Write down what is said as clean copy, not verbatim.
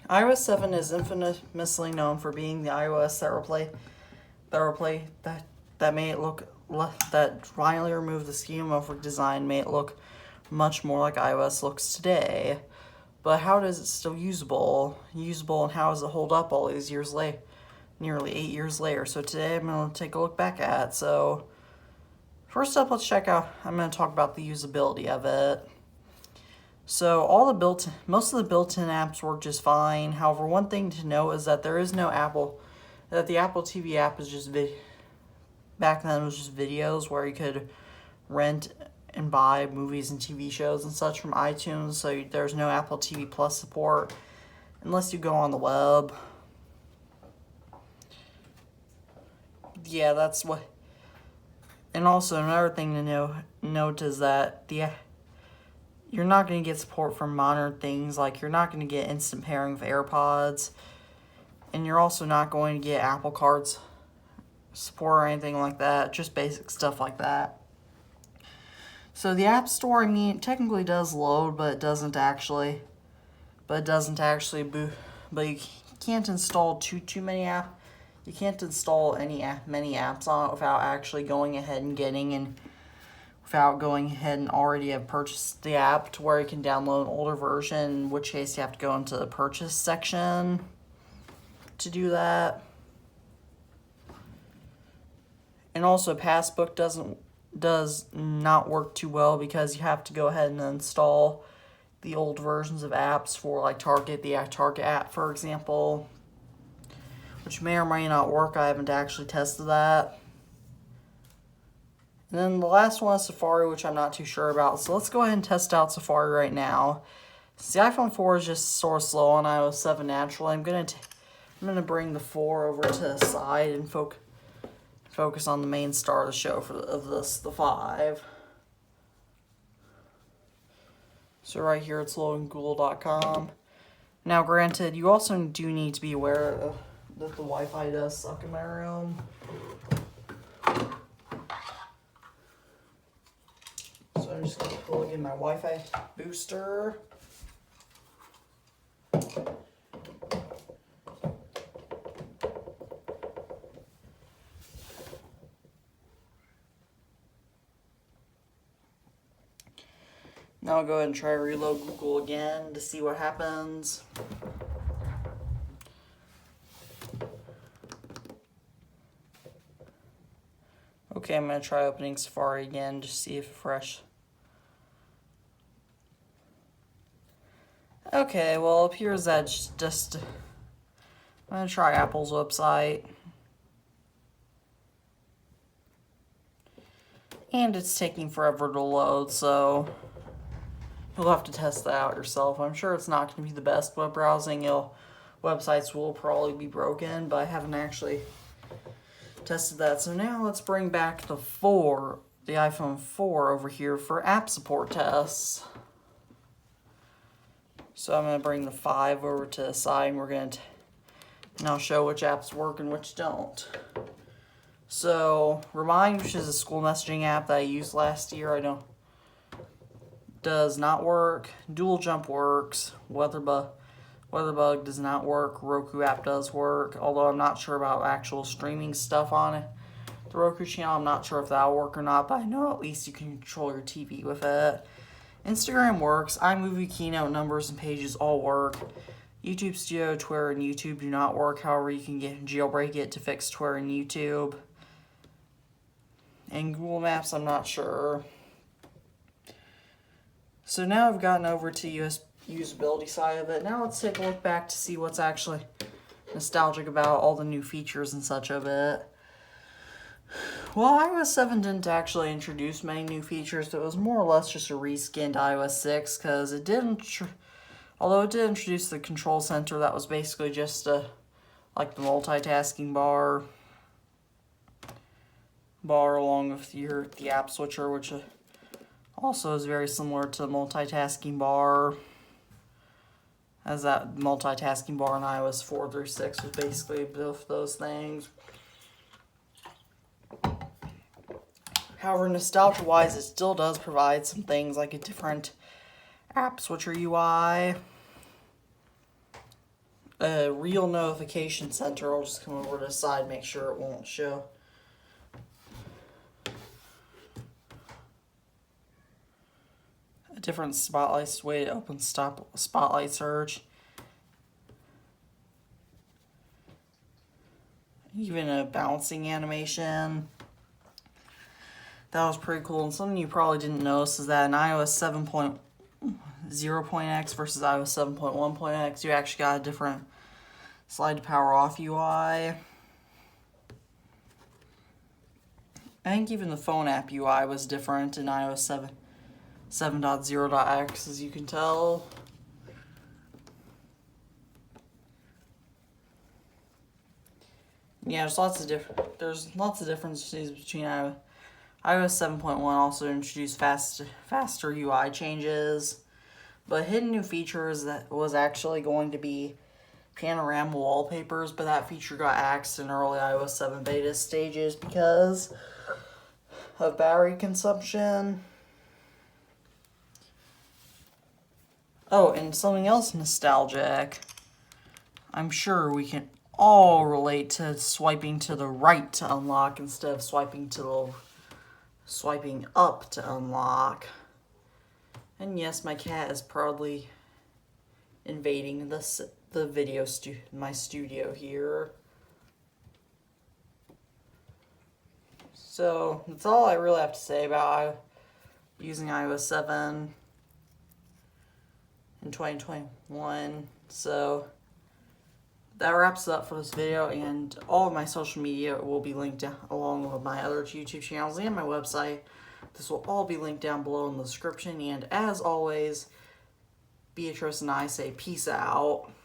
iOS 7 is infamously known for being the iOS that made it look that finally removed the skeuomorphic design, made it look much more like iOS looks today. But how does it still usable, and how does it hold up all these years later, nearly 8 years later? So today I'm going to take a look back at. So first up, let's check out. I'm going to talk about the usability of it. So most of the built-in apps work just fine. However, one thing to note is that there is no the Apple TV app is just back then it was just videos where you could rent and buy movies and TV shows and such from iTunes. So there's no Apple TV Plus support unless you go on the web. Yeah, that's what. And also another thing to note is that you're not going to get support for modern things, like you're not going to get instant pairing with AirPods, and you're also not going to get Apple Cards support or anything like that, just basic stuff like that. So the App Store, I mean, it technically does load, but it doesn't actually boot. But you can't install too many apps. You can't install many apps on it without actually going ahead and already have purchased the app, to where you can download an older version, in which case you have to go into the purchase section to do that. And also Passbook does not work too well, because you have to go ahead and install the old versions of apps for like Target, the Target app, for example, which may or may not work. I haven't actually tested that. And then the last one is Safari, which I'm not too sure about. So let's go ahead and test out Safari right now. Since the iPhone 4 is just sort of slow on iOS 7 naturally, I'm gonna bring the 4 over to the side and focus on the main star of the show the 5. So right here it's loading Google.com. Now granted, you also do need to be aware that the Wi-Fi does suck in my room. So I'm just going to plug in my Wi-Fi booster. Now I'll go ahead and try to reload Google again to see what happens. Okay, I'm going to try opening Safari again to see if it's fresh. Okay, well, it appears that I'm going to try Apple's website. And it's taking forever to load, so you'll have to test that out yourself. I'm sure it's not going to be the best web browsing. Websites will probably be broken, but I haven't actually tested that. So now let's bring back the iPhone 4 over here for app support tests. So I'm going to bring the 5 over to the side, and we're going to now show which apps work and which don't. So Remind, which is a school messaging app that I used last year, does not work. Dual Jump works. Weatherbug does not work. Roku app does work, although I'm not sure about actual streaming stuff on it. The Roku channel, I'm not sure if that'll work or not, but I know at least you can control your TV with it. Instagram works. iMovie, Keynote, Numbers, and Pages all work. YouTube Studio, Twitter, and YouTube do not work. However, you can jailbreak it to fix Twitter and YouTube. And Google Maps, I'm not sure. So now I've gotten over to usability side of it. Now let's take a look back to see what's actually nostalgic about all the new features and such of it. Well, iOS 7 didn't actually introduce many new features. It was more or less just a reskinned iOS 6, because it didn't, although it did introduce the control center, that was basically just like the multitasking bar along with the app switcher, which also is very similar to the multitasking bar, as that multitasking bar in iOS 4 through 6 was basically both those things. However, nostalgia-wise, it still does provide some things like a different app switcher UI. a real notification center. I'll just come over to the side, make sure it won't show. A different spotlight way to open spotlight search. Even a bouncing animation. That was pretty cool. And something you probably didn't notice is that in iOS 7.0.x versus iOS 7.1.x, you actually got a different slide to power off UI. I think even the phone app UI was different in iOS 7.0.x, as you can tell. Yeah, there's lots of differences between iOS 7.1 also introduced faster UI changes, but hidden new features that was actually going to be panorama wallpapers, but that feature got axed in early iOS 7 beta stages because of battery consumption. Oh, and something else nostalgic. I'm sure we can all relate to swiping to the right to unlock instead of swiping up to unlock. And yes, my cat is proudly invading the my studio here. So that's all I really have to say about using iOS 7 in 2021. So that wraps it up for this video, and all of my social media will be linked down along with my other YouTube channels and my website. This will all be linked down below in the description, and as always, Beatrice and I say peace out.